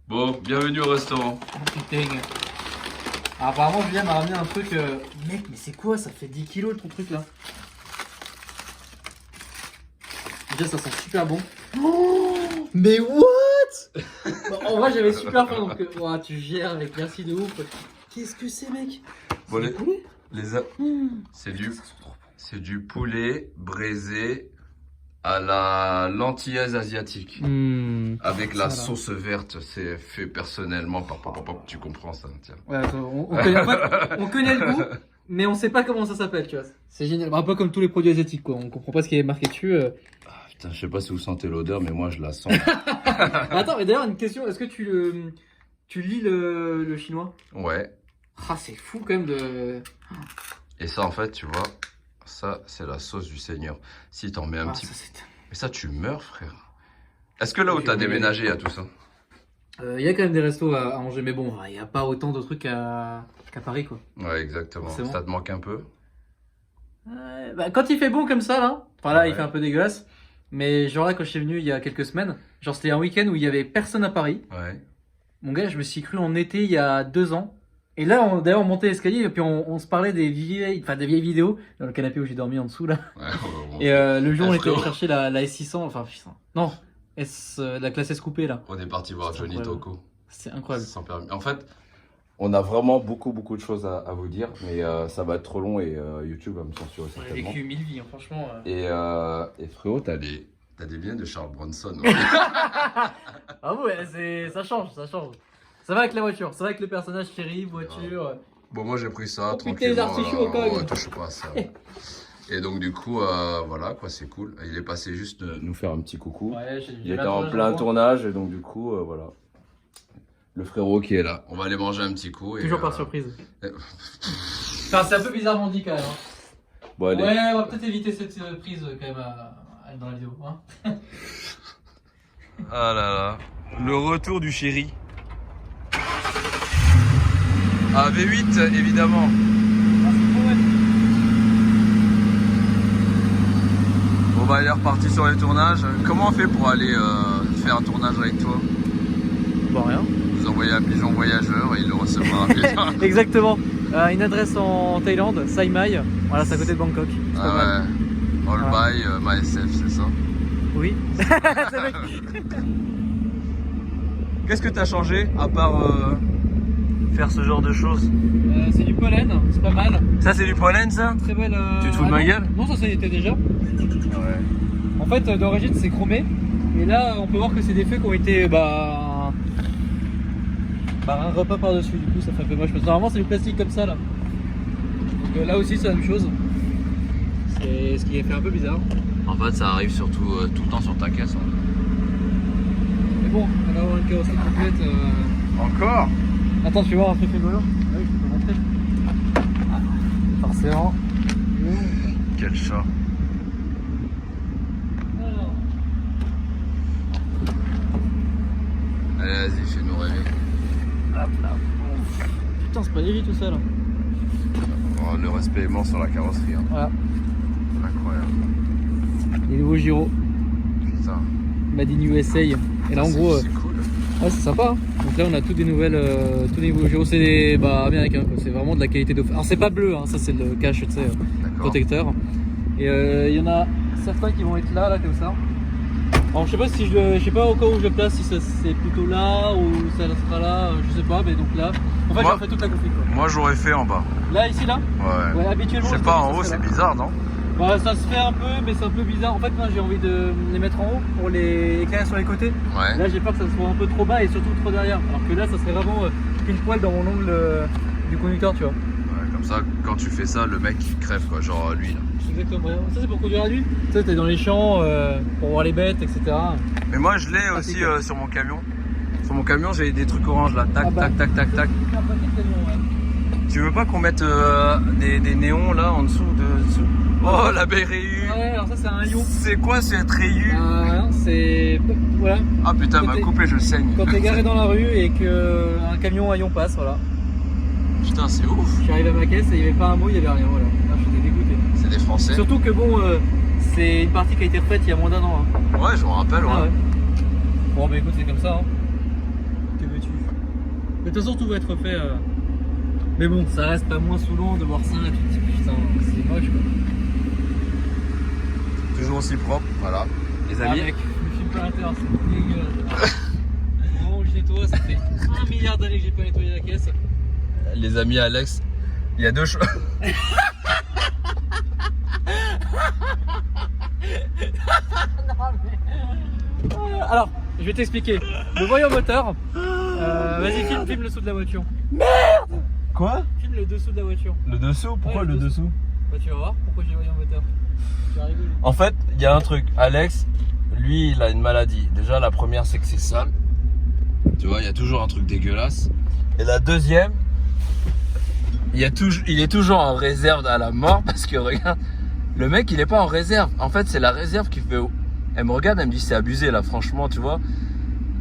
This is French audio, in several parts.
Bon, bienvenue au restaurant. Putain. Alors, apparemment, Julien m'a ramené un truc. Mec, mais c'est quoi? Ça fait 10 kilos ton truc là. Déjà, ça sent super bon. Oh, mais what? Bon, en vrai, j'avais super faim donc. Ouah, tu gères avec merci de ouf. Qu'est-ce que c'est, mec? Bon, C'est du poulet. C'est du poulet braisé à la lentillaise asiatique. Avec la sauce verte, c'est fait personnellement par papa, tu comprends ça, tiens. Ouais, on connaît le goût, mais on sait pas comment ça s'appelle, tu vois. C'est génial. Un peu comme tous les produits asiatiques, quoi. On comprend pas ce qui est marqué dessus. Putain, je sais pas si vous sentez l'odeur, mais moi je la sens. Attends, mais d'ailleurs, une question. Est-ce que tu lis le chinois? Ouais. Ah, c'est fou quand même de... Et ça, en fait, tu vois, ça, c'est la sauce du Seigneur. Si t'en mets un petit peu. Mais ça, tu meurs, frère. Est-ce que là où t'as déménagé, il y a tout ça? Il y a quand même des restos à manger, mais bon, il n'y a pas autant de trucs qu'à Paris, quoi. Ouais, exactement. Forcément. Ça te manque un peu? Bah, quand il fait bon comme ça, là, enfin là, Ouais. il fait un peu dégueulasse, mais genre là, quand je suis venu il y a quelques semaines, genre c'était un week-end où il y avait personne à Paris. Ouais. Mon gars, je me suis cru en été il y a 2 ans. Et là, d'ailleurs, on montait l'escalier et puis on se parlait des vieilles vidéos dans le canapé où j'ai dormi en dessous, là. Ouais, Et le jour, on était allé frérot. chercher la S600, enfin, non, la classe S coupée, là. On est parti voir C'est Johnny incroyable. Toko. C'est incroyable. Sans permis. En fait, on a vraiment beaucoup de choses à vous dire, mais ça va être trop long et YouTube va me censurer On a certainement. vécu 1000 vies, hein, franchement. Et frérot, t'as des biens de Charles Bronson. Ouais. Ah ouais, ça change, ça change. Ça va avec la voiture, ça va avec le personnage chéri, voiture. Bon, moi j'ai pris ça Oh, putain, tranquillement. les artichauts, quand même. Ouais, touche pas à ça. Et donc du coup, voilà quoi, c'est cool. Il est passé juste nous faire un petit coucou. Ouais, Il était en plein tournage et donc du coup, voilà. Le frérot qui est là. On va aller manger un petit coup. Toujours par surprise. Enfin, c'est un peu bizarrement dit quand même. Hein. Bon, allez. Ouais, on va peut-être éviter cette prise quand même dans la vidéo. Hein. Ah là là. Le retour du chéri. Ah, V8 évidemment. Bon bah il est reparti sur les tournages. Comment on fait pour aller faire un tournage avec toi? Bon, rien. Vous envoyez un pigeon voyageur et il le recevra rapidement. Exactement. Une adresse en Thaïlande, Sai Mai. Voilà, c'est à côté de Bangkok. C'est pas mal. Ah ouais. All Voilà. by myself, c'est ça? Oui. C'est vrai. Qu'est-ce que t'as changé à part faire ce genre de choses? C'est du pollen, c'est pas mal. Ça c'est du pollen ça? Très belle. Tu te fous de ma non. gueule? Non, ça y était déjà. Ouais. En fait, d'origine, c'est chromé. Et là, on peut voir que c'est des feux qui ont été un repas par-dessus. Du coup, ça fait un peu moche. Parce que normalement, c'est du plastique comme ça, là. Donc là aussi, c'est la même chose. C'est ce qui est fait un peu bizarre. En fait ça arrive surtout tout le temps sur ta caisse. Mais bon, on va avoir une carrosserie complète. Encore? Attends, tu veux voir un truc rigolo? Ah oui, je peux te montrer. Forcément. Quel chat. Alors. Allez vas-y, fais-nous rêver. Hop là. Putain, c'est pas léger tout ça là. Oh, le respect est mort sur la carrosserie. Hein. Voilà. Incroyable. Les nouveaux gyros. Putain. Made in USA. Et là, en gros. C'est cool. Ouais, c'est sympa. Hein. Donc là, on a tous des nouveaux gyros. C'est des américains, quoi. C'est vraiment de la qualité de. Alors, c'est pas bleu, hein. Ça, c'est le cache, tu sais, D'accord. protecteur. Et il y en a certains qui vont être là, comme ça. Alors, je sais pas si je sais pas au cas où je le place, si c'est plutôt là ou ça sera là, je sais pas, mais donc là. En fait, Moi- j'ai fait toute la config, quoi. Moi j'aurais fait en bas. Là, ici, là. Ouais. Ouais, habituellement. Je sais je pas, pense en que haut ça c'est serait là. bizarre, non? Bah, ça se fait un peu, mais c'est un peu bizarre. En fait, moi, j'ai envie de les mettre en haut pour les éclairer sur les côtés. Ouais. Là, j'ai peur que ça soit un peu trop bas et surtout trop derrière. Alors que là, ça serait vraiment pile poil dans mon angle du conducteur, tu vois. Ouais, comme ça, quand tu fais ça, le mec il crève quoi, genre lui là. Exactement. Ça, c'est pour conduire à nuit. Tu sais, t'es dans les champs pour voir les bêtes, etc. Mais moi je l'ai aussi Pratique. sur mon camion. Sur mon camion j'ai des trucs orange là, tac Ah bah. tac tac tac tac. Super pratique, tellement, ouais. Tu veux pas qu'on mette des néons là en dessous dessous? Oh la belle rayure. Ouais, alors ça, c'est un haillon. C'est quoi cette rayure? C'est. Voilà. Ah putain, Quand m'a t'es- coupé, je saigne. Quand t'es garé dans la rue et qu'un camion haillon passe, voilà. Putain, c'est ouf. Je suis arrivé à ma caisse et il n'y avait pas un mot, il n'y avait rien, voilà. Là, j'étais dégoûté. C'est des Français. Surtout que bon, c'est une partie qui a été refaite il y a moins d'1 an. Hein. Ouais, je me rappelle, ouais. Ah ouais. Bon, bah écoute, c'est comme ça. Hein. Que veux-tu? Mais de toute façon, tout va être fait. Mais bon, ça reste pas moins saoulant de voir ça et tout. Putain, c'est moche quoi. Toujours aussi propre, voilà. Les amis. Ah mec, me filme pas à l'intérieur, c'est dégueulasse. Au moment où je nettoie, ça fait 1 milliard d'années que j'ai pas nettoyé la caisse. Les amis Alex, il y a deux choses. Alors, je vais t'expliquer. Le voyant moteur. Vas-y, filme le dessous de la voiture. Quoi? Filme le dessous de la voiture. Le dessous? Pourquoi Ouais, le dessous? Bah, tu vas voir pourquoi j'ai le voyant moteur. Tu vas rigoler. En fait, il y a un truc. Alex, lui, il a une maladie. Déjà, la première, c'est que c'est sale. Tu vois, il y a toujours un truc dégueulasse. Et la deuxième, il est toujours en réserve à la mort parce que regarde, le mec, il est pas en réserve. En fait, c'est la réserve qui fait. Elle me regarde, elle me dit c'est abusé là, franchement, tu vois.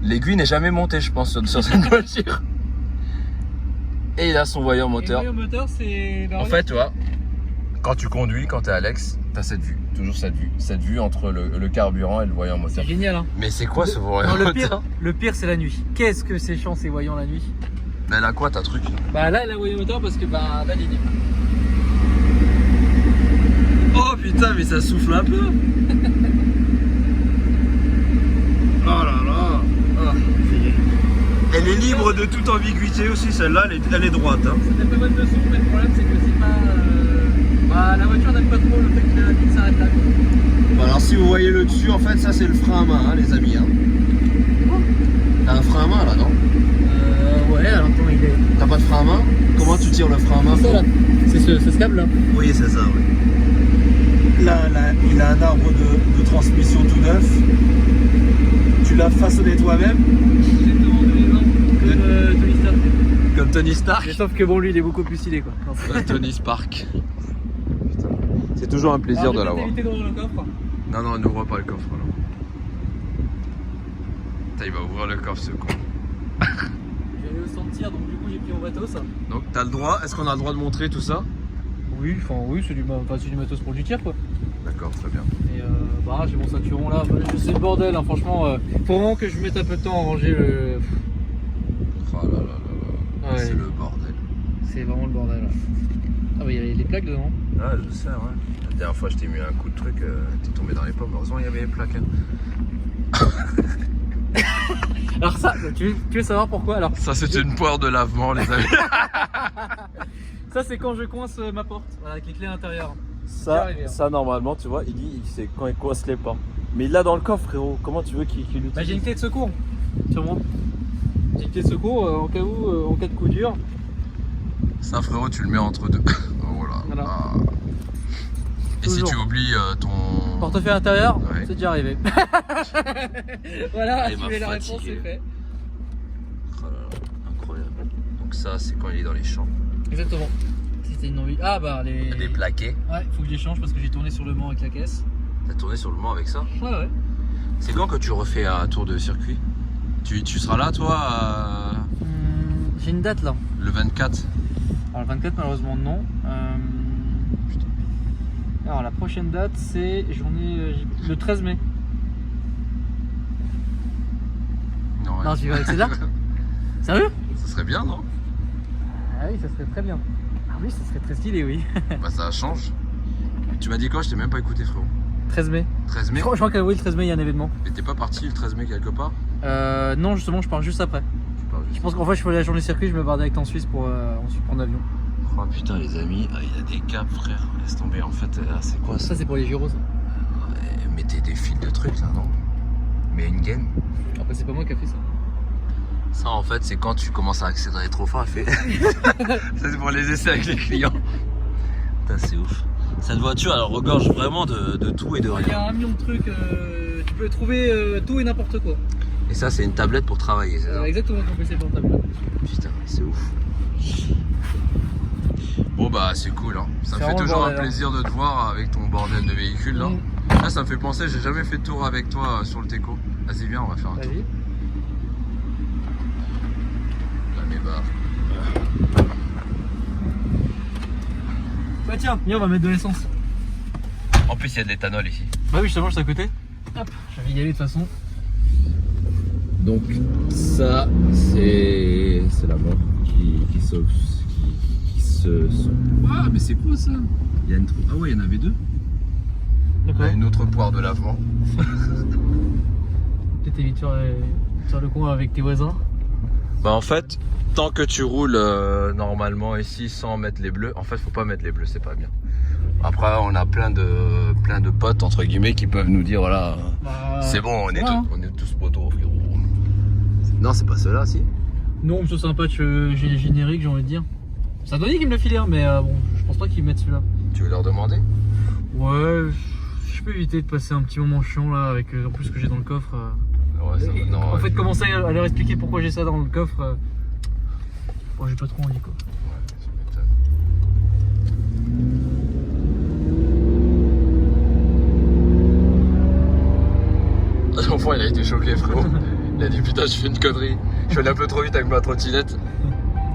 L'aiguille n'est jamais montée, je pense, sur cette voiture. Et il a son voyant moteur. Et le voyant moteur, c'est. En fait, tu vois, quand tu conduis, quand t'es Alex, t'as cette vue. Toujours cette vue. Cette vue entre le carburant et le voyant moteur. C'est génial, hein. Mais c'est quoi ce voyant Non, moteur? le pire, c'est la nuit. Qu'est-ce que c'est chiant ces voyants la nuit. Mais là, quoi, ta truc? Bah là, il a le voyant moteur parce que bah là, il est libre. Oh putain, mais ça souffle un peu. Oh là là. Oh. Elle est libre de toute ambiguïté aussi, celle-là, elle est droite. Hein. Ça fait pas mal de son, mais le problème, c'est que c'est pas. Bah, la voiture n'aime pas trop le fait que la ville s'arrête là. Bon, alors si vous voyez le dessus, en fait, ça c'est le frein à main, hein, les amis. Hein. T'as un frein à main là, non? Ouais, alors attends, il est. T'as pas de frein à main? Comment tu tires le frein à main? C'est ça là. C'est ce câble là. Oui, c'est ça, oui. Là, il a un arbre de transmission tout neuf. Tu l'as façonné toi-même? Exactement, 2020. Comme Tony Stark. Comme Tony Stark. Mais sauf que bon, lui, il est beaucoup plus stylé quoi. Tony Stark. Putain. C'est toujours un plaisir de l'avoir. Éviter d'ouvrir le coffre. Non, non, n'ouvre pas le coffre là. Putain, il va ouvrir le coffre ce con. J'allais au sentir, donc du coup, j'ai pris mon matos. Donc, t'as le droit, est-ce qu'on a le droit de montrer tout ça? Oui, c'est du matos pour du tir quoi. D'accord, très bien. Et bah j'ai mon ceinturon là, c'est le bordel hein, franchement, faut vraiment que je mette un peu de temps à ranger le... Oh là là là là. Ouais. C'est le bordel. C'est vraiment le bordel là. Ah bah il y a les plaques dedans. Ah, je sais, ouais. La dernière fois, je t'ai mis un coup de truc, t'es tombé dans les pommes. Heureusement, il y avait les plaques. Hein. Alors ça, tu veux savoir pourquoi? Alors Ça, c'est une poire de lavement, les amis. ça c'est quand je coince ma porte, voilà, avec les clés à l'intérieur. Ça normalement, tu vois, il dit c'est quand il coince les portes. Mais il l'a dans le coffre, frérot. Comment tu veux qu'il l'utilise? Bah j'ai une clé de secours, sur moi. J'ai une clé de secours en cas où, en cas de coup dur. Ça, frérot, tu le mets entre deux. Oh là Voilà. là. Et Toujours. si tu oublies ton... Portefeuille intérieur, Ouais. c'est déjà arrivé. Voilà, Il tu m'a mets la réponse, fatigué. c'est fait. Oh là là, incroyable. Donc ça, c'est quand il est dans les champs. Exactement. C'était une envie. Ah bah les... Des plaqués. Ouais, faut que j'échange parce que j'ai tourné sur le Mans avec la caisse. T'as tourné sur le Mans avec ça? Ouais, ouais. C'est quand que tu refais un tour de circuit? Tu seras là, toi, J'ai une date là. le 24? Alors le 24 malheureusement non. Alors la prochaine date c'est le 13 mai. Non, ouais. Non, tu vas avec ces dates? Sérieux? Ça serait bien, non? Ah oui, ça serait très bien. Ah oui, ça serait très stylé, oui. Bah ça change. Tu m'as dit quoi? Je t'ai même pas écouté, frérot. 13 mai. 13 mai? Je crois que oui, le 13 mai il y a un événement. Mais t'es pas parti le 13 mai quelque part? Non, justement, je pars juste après. Tu pars juste. Je pense qu'en fait, je fais la journée circuit, je me barre direct en Suisse pour ensuite prendre l'avion. Oh putain, les amis, il y a des caps, frère. Laisse tomber. En fait, là, c'est quoi ça? Ça, c'est pour les gyros. Ça. Mettez des fils de trucs là, non? Mais une gaine. Après, c'est pas moi qui a fait ça. Ça, en fait, c'est quand tu commences à accélérer trop fort, elle fait. Ça, c'est pour les essais avec les clients. Putain, c'est ouf. Cette voiture, elle regorge vraiment de tout et de Il y a rien. un million de trucs, tu peux trouver tout et n'importe quoi. Et ça, c'est une tablette pour travailler, c'est ça? Exactement comme PC portable. Putain, c'est ouf. Bon, bah, c'est cool, hein. Ça me C'est fait vraiment toujours bordel, un plaisir de te voir avec ton bordel de véhicule, là. Là, ça me fait penser, j'ai jamais fait de tour avec toi sur le Teco. Vas-y, viens, on va faire un tour. Vas-y. Là, mes barres. Bah tiens, viens, on va mettre de l'essence. En plus, il y a de l'éthanol ici. Bah oui, justement, je suis à côté. Hop, je vais y aller de toute façon. Donc, ça, c'est c'est la mort qui sauve. Qui se. Ah, mais c'est quoi ça? Il y a une. Ah ouais, il y en avait deux. Là, une autre poire de lavement. Peut-être éviter sur le coin avec tes voisins. Bah en fait, tant que tu roules normalement ici sans mettre les bleus, en fait faut pas mettre les bleus, c'est pas bien. Après on a plein de potes entre guillemets qui peuvent nous dire voilà, c'est bon, on est tous potos frérot. Non c'est pas ceux-là si. Non, c'est sympa, j'ai les génériques, j'ai envie de dire. C'est Anthony qui me l'a filé, mais bon, je pense pas qu'ils mettent celui-là. Tu veux leur demander? Ouais, je peux éviter de passer un petit moment chiant là avec en plus ce que j'ai dans le coffre. Ouais, ça, non, en fait, commencer à leur expliquer pourquoi j'ai ça dans le coffre, bon, j'ai pas trop envie quoi. L'enfant il a été choqué frérot. Il a dit putain je fais une connerie. Je suis allé un peu trop vite avec ma trottinette.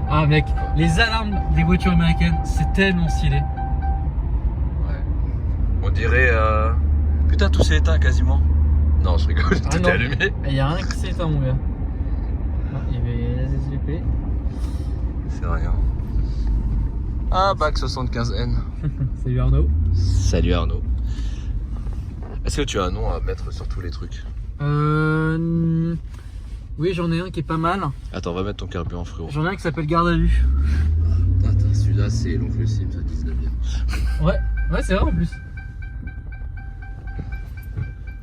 Ah mec, les alarmes des voitures américaines c'est tellement stylé. Ouais. On dirait putain tout s'est éteint quasiment. Non je rigole, tout est allumé. Il y a rien qui s'est éteint mon gars. Non, il y avait la ZZP. C'est rien. Ah bac 75N. Salut Arnaud. Salut Arnaud. Est-ce que tu as un nom à mettre sur tous les trucs? Oui, j'en ai un qui est pas mal. Attends, on va mettre ton carburant frérot. J'en ai un qui s'appelle Garde à vue. Attends, celui-là c'est l'oncle Sim, ça 19e. Ouais, c'est vrai en plus.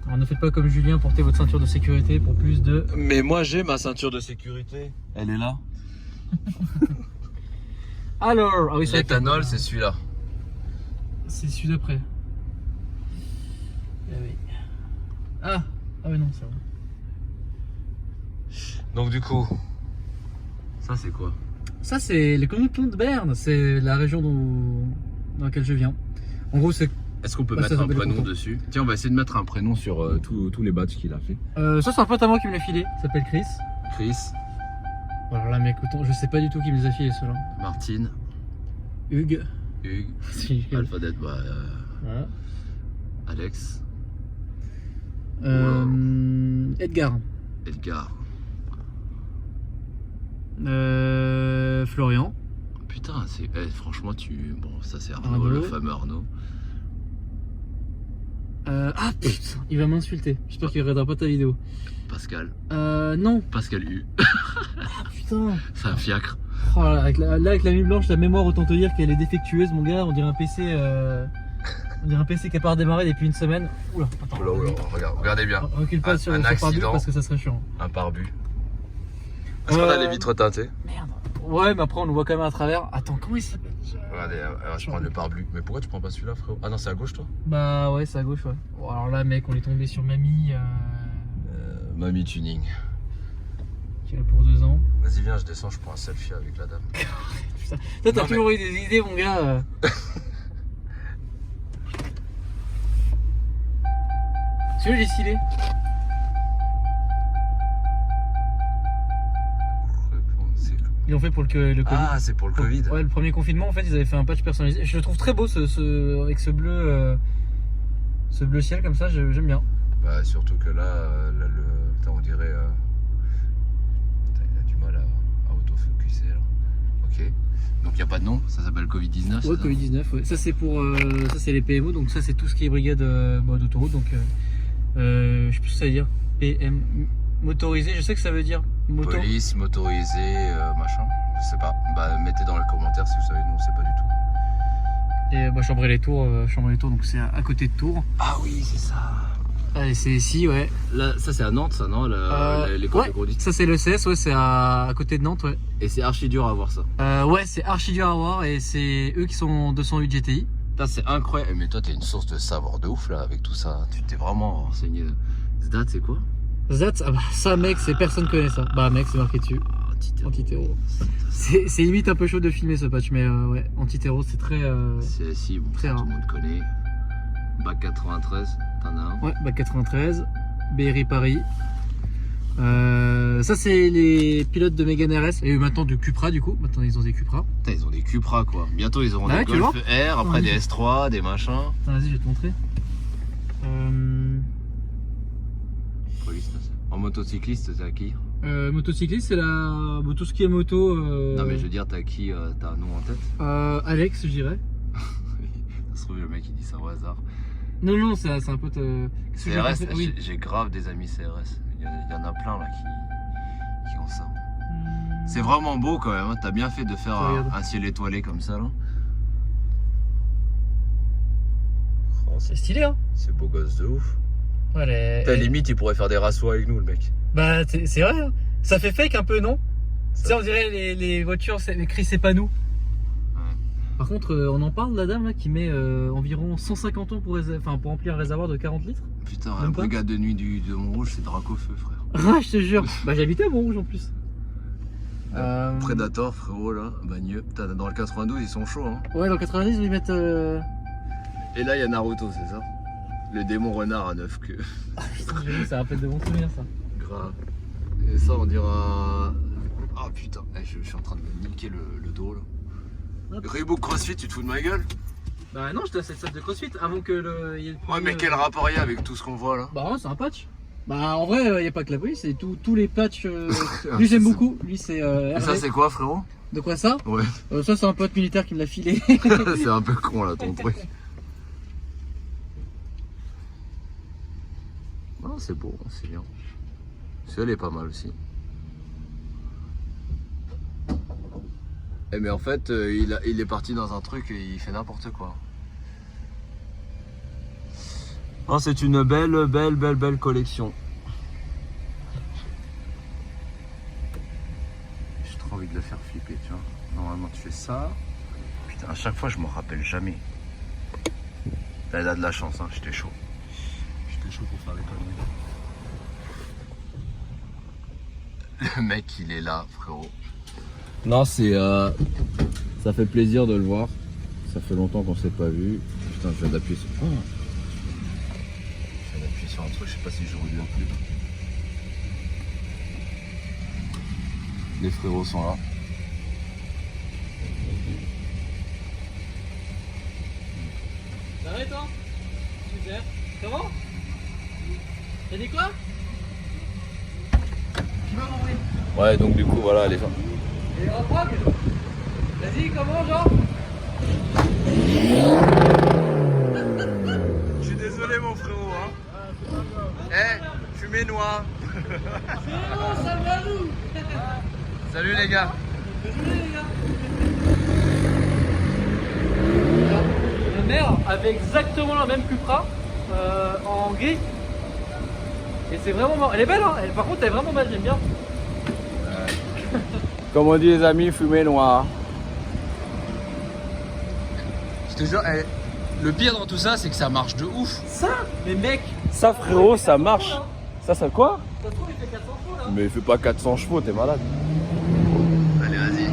Alors ne faites pas comme Julien, portez votre ceinture de sécurité pour plus de... Mais moi j'ai ma ceinture de sécurité. Elle est là. Alors, ah oui, c'est l'éthanol c'est celui-là. C'est celui d'après. Ah oui. Ah oui non, c'est vrai. Donc du coup, ça c'est quoi? Ça c'est les canton de Berne, c'est la région dans laquelle je viens. En gros c'est... Est-ce qu'on peut mettre un prénom dessus? Tiens, on va essayer de mettre un prénom sur tous les badges qu'il a fait. Ça c'est un pote à moi qui me l'a filé, il s'appelle Chris. Chris. Alors là mec, je sais pas du tout qui me les a filés ceux-là. Martine. Hugues. Si, Alphabet, voilà. Alex. Edgar. Florian. Putain, franchement, bon, ça c'est Arnaud, le fameux Arnaud. Ah putain, il va m'insulter. J'espère qu'il regardera pas ta vidéo. Pascal. Non. Pascal U. Ah putain. C'est un fiacre. Oh, là, avec la nuit blanche, la mémoire, autant te dire qu'elle est défectueuse, mon gars. On dirait un PC. On dirait un PC qui a pas redémarré depuis une semaine. Oula, attends. Oula, regardez bien. Recule pas sur pare-but parce que ça serait chiant. Un pare-but. Est-ce qu'on a les vitres teintées? Merde. Ouais, mais après on le voit quand même à travers. Attends, comment il s'appelle? Regardez, je prends le pare-but. Mais pourquoi tu prends pas celui-là, frérot? Ah non, c'est à gauche, toi? Bah ouais, c'est à gauche, ouais. Bon, alors là, mec, on est tombé sur Mamie. Mamie Tuning. Qui est là pour 2 ans. Vas-y, viens, je descends, je prends un selfie avec la dame. Putain, toi, t'as toujours eu des idées, mon gars. Celui-là, j'ai stylé. Ils l'ont fait pour le Covid. Ah, c'est pour le Covid. Ouais, le premier confinement, en fait, ils avaient fait un patch personnalisé. Je le trouve très beau, avec ce bleu ciel comme ça, j'aime bien. Bah, surtout que là, putain, on dirait. Putain, il a du mal à autofocuser là. Ok. Donc il n'y a pas de nom, ça s'appelle Covid-19. Ouais, Covid-19, ouais. Ça c'est pour ça c'est les PMO, donc ça c'est tout ce qui est brigade d'autoroute, donc je sais plus ce que ça veut dire. PM motorisé, je sais que ça veut dire police, motorisé, machin, je sais pas. Bah mettez dans les commentaires si vous savez, nous on sait pas du tout. Et bah Chambray-les-Tours, donc c'est à côté de Tours. Ah oui, c'est ça. Et c'est ici, ouais. Là, ça c'est à Nantes, ça, non? L'école de conduite. Ça c'est le CS, ouais, c'est à côté de Nantes, ouais. Et c'est archi dur à voir ça. Ouais, c'est archi dur à voir et c'est eux qui sont 208 GTI. Putain, c'est incroyable. Mais toi, t'es une source de savoir de ouf là avec tout ça. Tu t'es vraiment renseigné. Zdat, c'est quoi? Zdat, ah bah, ça, mec, personne connaît ça. Bah, mec, c'est marqué dessus. Anti-terreau. C'est limite un peu chaud de filmer ce patch, mais ouais, anti-terreau, c'est très. C'est si, bon, très ça, rare. tout le monde connaît. Bac 93, t'en as un? Ouais, Bac 93, BRI Paris. Ça, c'est les pilotes de Mégane RS et maintenant de Cupra, du coup. Maintenant, ils ont des Cupra. Putain, ils ont des Cupra quoi. Bientôt, ils auront des Golf R, après des S3, des machins. Attends, vas-y, je vais te montrer. Police, en motocycliste, c'est à qui? Motocycliste, c'est la... tout ce qui est moto. Non mais je veux dire, t'as qui, t'as un nom en tête? Alex, je dirais. Ça se trouve, le mec il dit ça au hasard. Non, non, c'est un pote. CRS, oui. j'ai grave des amis CRS. Il y en a plein là qui ont ça. C'est vraiment beau quand même, hein. T'as bien fait de faire un ciel étoilé comme ça là. Oh, c'est stylé, hein. C'est beau gosse de ouf. Ouais, T'as limite, il pourrait faire des rassos avec nous le mec. Bah, c'est vrai, hein. Ça fait fake un peu, non? Tu sais, on dirait les voitures, écrit c'est pas nous. Par contre, on en parle de la dame là qui met environ 150 ans pour remplir un réservoir de 40 litres. Putain, la brigade de nuit de Montrouge, c'est Dracofeu, frère. Ah, je te jure. Bah, j'habitais à Montrouge en plus. Predator, frérot, là, Bagneux. Putain, dans le 92, ils sont chauds, hein. Ouais, dans le 90, ils mettent. Et là, il y a Naruto, c'est ça? Le démon renard à 9 queues. J'avoue, ça rappelle de bons souvenirs, ça. Grave. Et ça, on dira. Ah putain, je suis en train de me niquer le dos là. Reebok CrossFit, tu te fous de ma gueule? Bah non, j'étais à cette salle de CrossFit avant que y ait le Ouais, mais quel rapport il y a avec tout ce qu'on voit là? Bah ouais, c'est un patch. Bah en vrai, il n'y a pas que la police, c'est tous les patchs. Lui j'aime beaucoup, lui c'est. Et ça c'est quoi, frérot? De quoi ça? Ouais. Ça c'est un pote militaire qui me l'a filé. C'est un peu con là ton truc. Non, c'est beau, c'est bien. Celui-là est pas mal aussi. Eh mais en fait, il est parti dans un truc et il fait n'importe quoi. Oh, c'est une belle collection. J'ai trop envie de le faire flipper, tu vois. Normalement, tu fais ça. Putain, à chaque fois, je m'en rappelle jamais. Là, il a de la chance, hein. J'étais chaud. J'étais chaud pour faire les conneries. Le mec, il est là, frérot. Non, c'est. Ça fait plaisir de le voir. Ça fait longtemps qu'on s'est pas vu. Putain, je viens d'appuyer sur. Oh. Je viens d'appuyer sur un truc, je sais pas si j'aurais dû appeler. Les frérots sont là. Ça va et toi? Super. Comment? T'as dit quoi? Tu vas m'envoyer. Ouais, donc du coup, voilà les gens. Et en prog? Vas-y, comment genre? Je suis désolé mon frérot hein. Fumée noire. Salut les gars. Désolé les gars. Ma mère avait exactement la même Cupra en gris. Et c'est vraiment marrant. Elle est belle hein. Par contre elle est vraiment belle, j'aime bien. Comme on dit les amis, fumée noire. Je te jure, le pire dans tout ça, c'est que ça marche de ouf. Ça? Mais mec, Ça frérot, ça marche. Hein. Ça quoi? Ça se trouve, il fait 400 chevaux là. Mais il fait pas 400 chevaux, t'es malade. Allez, vas-y.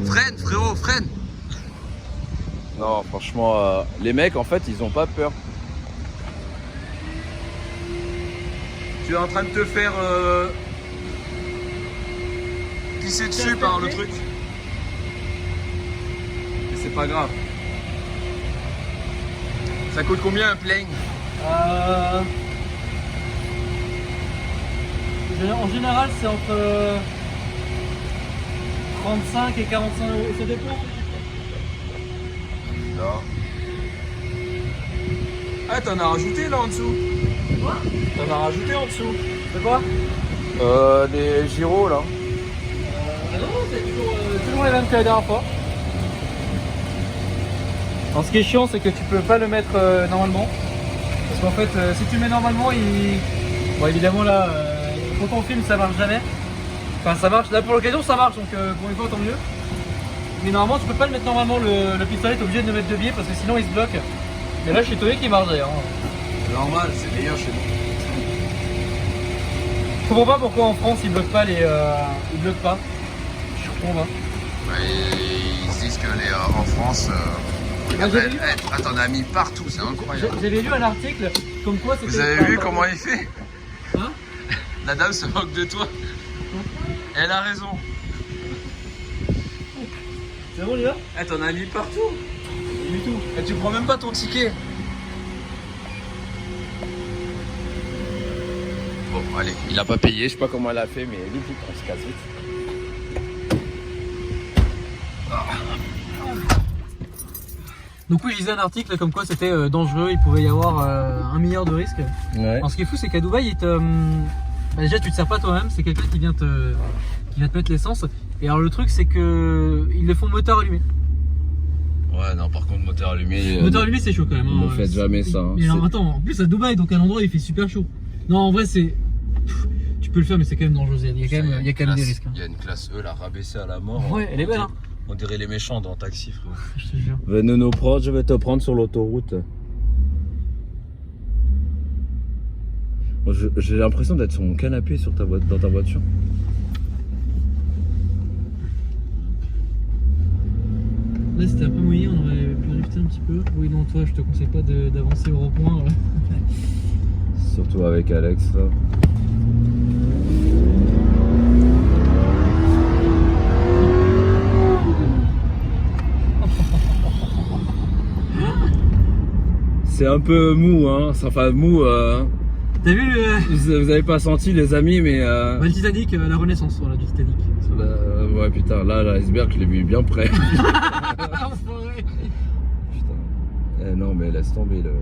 Freine, frérot, freine. Non, franchement, les mecs, en fait, ils ont pas peur. Tu es en train de te faire pisser dessus par le truc. Mais c'est pas grave. Ça coûte combien un plane? En général, c'est entre 35 et 45 euros. Ça dépend. Non. Ah, t'en as rajouté là en dessous? Quoi? T'en as rajouté en dessous? C'est quoi? Des gyros là. Non, c'est toujours les mêmes que la dernière fois. Alors, ce qui est chiant, c'est que tu peux pas le mettre normalement. Parce qu'en fait, si tu le mets normalement, bon, évidemment là, quand on filme, ça marche jamais. Enfin, ça marche. Là, pour l'occasion, ça marche, donc pour une fois, tant mieux. Mais normalement, tu peux pas le mettre normalement, le pistolet, t'es obligé de le mettre de biais parce que sinon il se bloque. Mais là, je suis étonné qu'il marche d'ailleurs. C'est normal, c'est meilleur chez nous. Je comprends pas pourquoi en France ils bloquent pas ils bloquent pas. Je comprends pas. Ils se disent que en France, t'en as mis partout, c'est incroyable. J'avais lu un article comme quoi c'était. Vous avez vu comment il fait? Hein? La dame se moque de toi. Elle a raison. C'est bon les gars? T'en as mis partout. Du tout. Et tu prends même pas ton ticket. Bon, allez, il a pas payé, je sais pas comment elle a fait, mais vite, on se casse vite. Donc oui, je lisais un article comme quoi c'était dangereux, il pouvait y avoir 1 milliard de risques. Ouais. Alors ce qui est fou, c'est qu'à Dubaï, déjà tu te sers pas toi-même, c'est quelqu'un qui vient te mettre l'essence. Et alors le truc, c'est que ils le font moteur allumé. Ouais, non, par contre, moteur allumé. Moteur allumé, c'est chaud quand même. Ne faites jamais ça. Hein. Mais alors, attends, en plus à Dubaï, donc à l'endroit il fait super chaud. Non, en vrai, c'est. Tu peux le faire, mais c'est quand même dangereux. Il y a quand même des risques. Il y a une classe E, la rabaissée à la mort. Ouais, elle est belle, hein. On dirait les méchants dans Taxi, frérot. Je te jure. Venez nous prendre, je vais te prendre sur l'autoroute. J'ai l'impression d'être sur mon canapé dans ta voiture. Là, c'était un peu mouillé, on aurait pu drifter un petit peu. Oui, non, toi, je te conseille pas d'avancer au rond-point. Surtout avec Alex, là. C'est un peu mou, hein. Enfin, mou. T'as vu le. Vous avez pas senti, les amis, mais. Le Titanic, la renaissance, voilà, du Titanic. Ouais, putain, là, l'iceberg, je l'ai vu bien près. Putain. Non, mais laisse tomber le.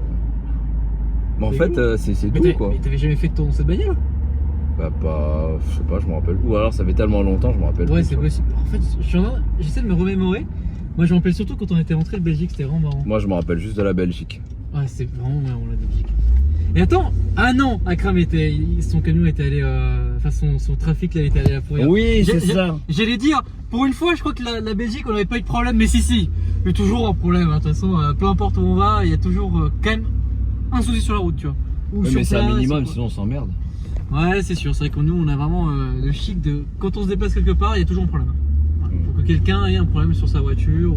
Mais en fait, c'est tout, quoi. Mais t'avais jamais fait de tour dans cette bagnole? Bah, pas. Je sais pas, je me rappelle. Ou alors, ça fait tellement longtemps, je me rappelle. Ouais, plus, c'est possible. En fait, j'essaie de me remémorer. Moi, je me rappelle surtout quand on était rentré de Belgique, c'était vraiment marrant. Moi, je me rappelle juste de la Belgique. Ouais, c'est vraiment marrant la Belgique. Et attends, non, Akram son camion était allé, enfin son trafic là était allé à pourrir. Oui, c'est ça. J'allais dire, pour une fois, je crois que la Belgique, on n'avait pas eu de problème, mais si, il y a toujours un problème. Hein. De toute façon, peu importe où on va, il y a toujours quand même un souci sur la route, tu vois. Ou Ouais, sur mais c'est un place, minimum, quoi. sinon on s'emmerde. Ouais, c'est sûr. C'est vrai que nous, on a vraiment le chic de quand on se déplace quelque part, il y a toujours un problème. Faut que quelqu'un ait un problème sur sa voiture.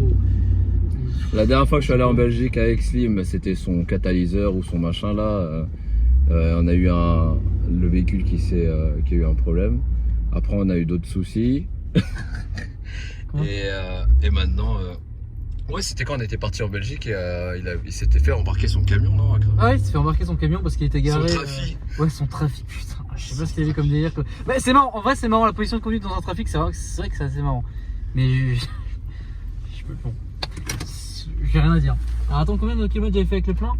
La dernière fois que je suis allé en Belgique avec Slim, c'était son catalyseur ou son machin là. On a eu le véhicule qui a eu un problème. Après, on a eu d'autres soucis. Et maintenant, ouais, c'était quand on était parti en Belgique et il s'était fait embarquer son camion, non? Ah, il s'est fait embarquer son camion parce qu'il était garé. Son trafic. Ouais, son trafic, putain. Je sais pas ce qu'il y avait comme délire. Mais c'est marrant, en vrai, c'est marrant la position de conduite dans un trafic, c'est vrai que c'est assez marrant. Mais bon. J'ai rien à dire. Alors attends, combien de kilomètres j'avais fait avec le plein?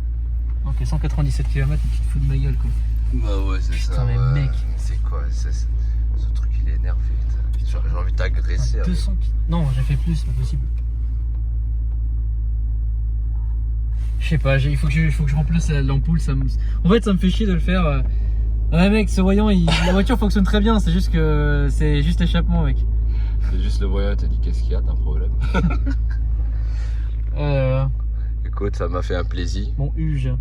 Ok, 197 km, tu te fous de ma gueule quoi. Bah ouais, c'est ça. Putain, mais ouais. mec. C'est quoi? Ce truc, il est énervé. J'ai envie de t'agresser. 200 Non, j'ai fait plus, c'est pas possible. Je sais pas, il faut que je remplace l'ampoule. En fait, ça me fait chier de le faire. Ouais, mec, ce voyant, la voiture fonctionne très bien, c'est juste que c'est juste l'échappement, mec. C'est juste le voyant, t'as dit qu'est-ce qu'il y a, t'as un problème. Écoute, ça m'a fait un plaisir. Bon, Huge.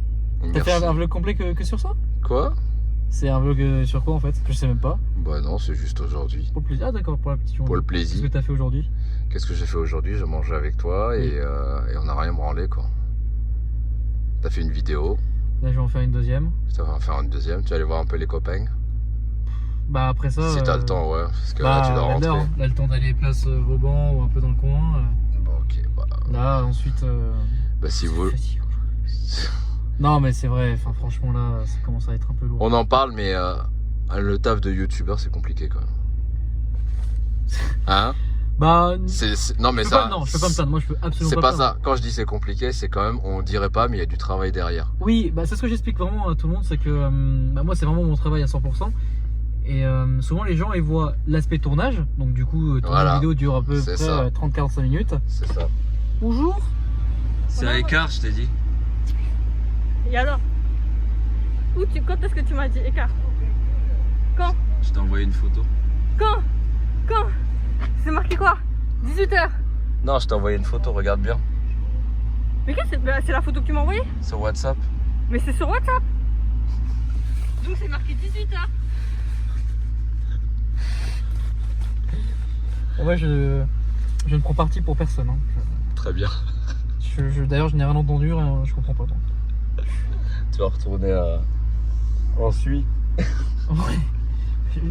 T'as fait un vlog complet que sur ça? Quoi? C'est un vlog sur quoi en fait? Je sais même pas. Bah non, c'est juste aujourd'hui. Pour le plaisir. Ah d'accord, pour la petite journée. Pour le Qu'est-ce plaisir. que t'as fait aujourd'hui? Qu'est-ce que j'ai fait aujourd'hui? J'ai mangé avec toi et on n'a rien branlé quoi. T'as fait une vidéo. Là je vais en faire une deuxième. Ça va en faire une deuxième. Tu vas aller voir un peu les copains. Bah après ça. Si t'as le temps, ouais. Parce que bah, là tu dois rentrer. Hein. Là le temps d'aller place Vauban ou un peu dans le coin. Bon ok. Bah, là ensuite. bah si vous. Non mais c'est vrai. Enfin franchement là ça commence à être un peu lourd. On en parle mais le taf de youtubeur c'est compliqué quand même. Hein? Bah. Non mais ça. Non, je peux pas me plaindre. Moi je peux absolument pas. pas. C'est pas ça. Quand je dis c'est compliqué, c'est quand même on dirait pas mais il y a du travail derrière. Oui, bah c'est ce que j'explique vraiment à tout le monde, c'est que bah, moi c'est vraiment mon travail à 100%. Et souvent les gens ils voient l'aspect tournage, donc du coup tourner une vidéo dure à peu près 30-45 minutes. C'est ça. Bonjour. C'est à écart, je t'ai dit. Et alors? Quand est-ce que tu m'as dit écart? Quand? Je t'ai envoyé une photo. Quand? C'est marqué quoi? 18h. Non, je t'ai envoyé une photo, regarde bien. Mais qu'est-ce que c'est la photo que tu m'as envoyée? Sur WhatsApp. Mais c'est sur WhatsApp. Donc c'est marqué 18h. Ouais, je ne prends parti pour personne. Hein. Très bien. D'ailleurs, je n'ai rien entendu, je comprends pas. Donc. Tu vas retourner en Suisse. Ouais.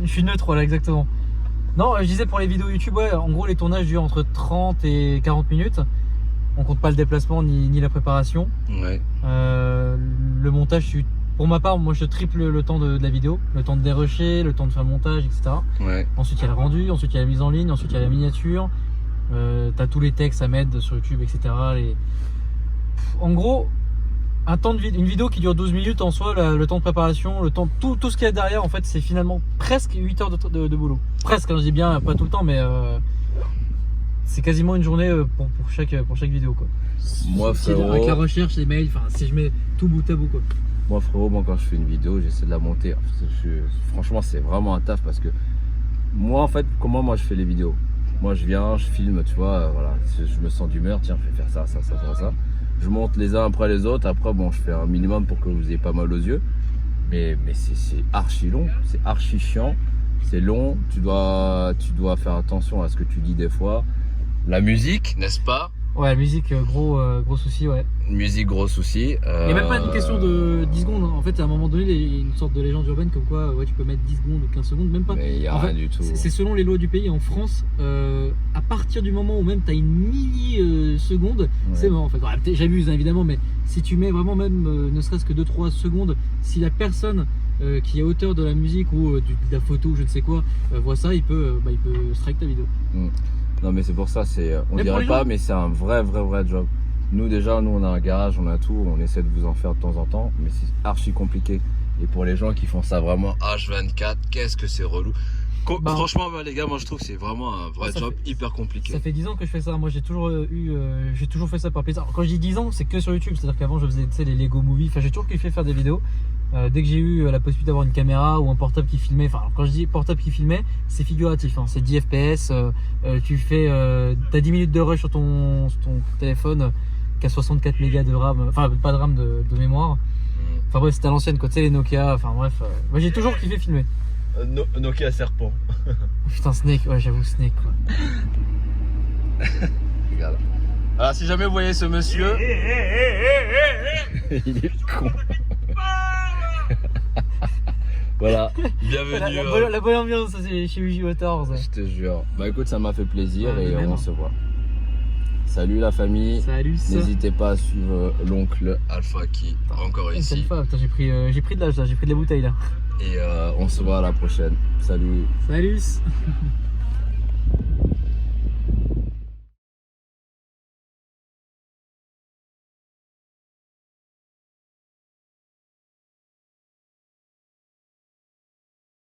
Je suis neutre, voilà, exactement. Non, je disais pour les vidéos YouTube, ouais, en gros, les tournages durent entre 30 et 40 minutes. On compte pas le déplacement ni la préparation. Ouais. Le montage, tu Pour ma part, moi je triple le temps de la vidéo, le temps de dérusher, le temps de faire le montage, etc. Ouais. Ensuite il y a le rendu, ensuite il y a la mise en ligne, ensuite il y a la miniature. T'as tous les textes à mettre sur YouTube, etc. En gros, une vidéo qui dure 12 minutes en soi, le temps de préparation, le temps, tout ce qu'il y a derrière, en fait, c'est finalement presque 8 heures de boulot. Presque, hein, je dis bien, pas tout le temps, mais c'est quasiment une journée pour chaque vidéo, quoi. Moi, frérot, avec la recherche, les mails, enfin, si je mets tout bout à bout, quoi. Moi, frérot, quand je fais une vidéo, j'essaie de la monter. Franchement, c'est vraiment un taf parce que moi, en fait, comment moi je fais les vidéos? Moi, je viens, je filme, tu vois, voilà, je me sens d'humeur, tiens, je vais faire ça. Je monte les uns après les autres. Après, bon, je fais un minimum pour que vous ayez pas mal aux yeux. Mais c'est archi long, c'est archi chiant, c'est long. Tu dois faire attention à ce que tu dis des fois. La musique, n'est-ce pas? Ouais, la musique, gros souci, ouais. Musique, gros souci. Il n'y a même pas une question de 10 secondes. En fait, à un moment donné, il y a une sorte de légende urbaine comme quoi ouais, tu peux mettre 10 secondes ou 15 secondes, même pas. Mais il n'y a en rien fait, du tout. C'est selon les lois du pays. En France, à partir du moment où même tu as une milliseconde, ouais. C'est bon en fait. Ouais, j'abuse hein, évidemment, mais si tu mets vraiment même ne serait-ce que 2-3 secondes, si la personne qui est auteur de la musique ou de la photo, je ne sais quoi, voit ça, il peut strike ta vidéo. Non mais c'est pour ça, on dirait pas, mais c'est un vrai job. Nous on a un garage, on a tout, on essaie de vous en faire de temps en temps, mais c'est archi compliqué. Et pour les gens qui font ça vraiment H24, qu'est-ce que c'est relou. Franchement les gars, moi je trouve que c'est vraiment un vrai job hyper compliqué. Ça fait 10 ans que je fais ça, moi j'ai toujours fait ça par plaisir. Alors, quand je dis 10 ans, c'est que sur YouTube, c'est-à-dire qu'avant je faisais les Lego Movie, enfin j'ai toujours kiffé faire des vidéos. Dès que j'ai eu la possibilité d'avoir une caméra ou un portable qui filmait, enfin quand je dis portable qui filmait, c'est figuratif, hein, c'est 10 fps, t'as 10 minutes de rush sur ton téléphone qui a 64 mégas de RAM, enfin pas de RAM de mémoire. Enfin bref, c'était à l'ancienne quoi, tu sais les Nokia, enfin bref, moi j'ai toujours kiffé filmer. Nokia serpent. Putain Snake, ouais j'avoue Snake quoi. Regarde. Alors si jamais vous voyez ce monsieur, il est con. Voilà, bienvenue. La bonne ambiance chez Uji Motors. Je te jure. Bah écoute, ça m'a fait plaisir et on se voit. Salut la famille. Salut. N'hésitez pas à suivre l'oncle Alpha qui est encore ici. Putain, j'ai pris de l'âge là, j'ai pris de la bouteille là. Et on se voit à la prochaine. Salut. Salut.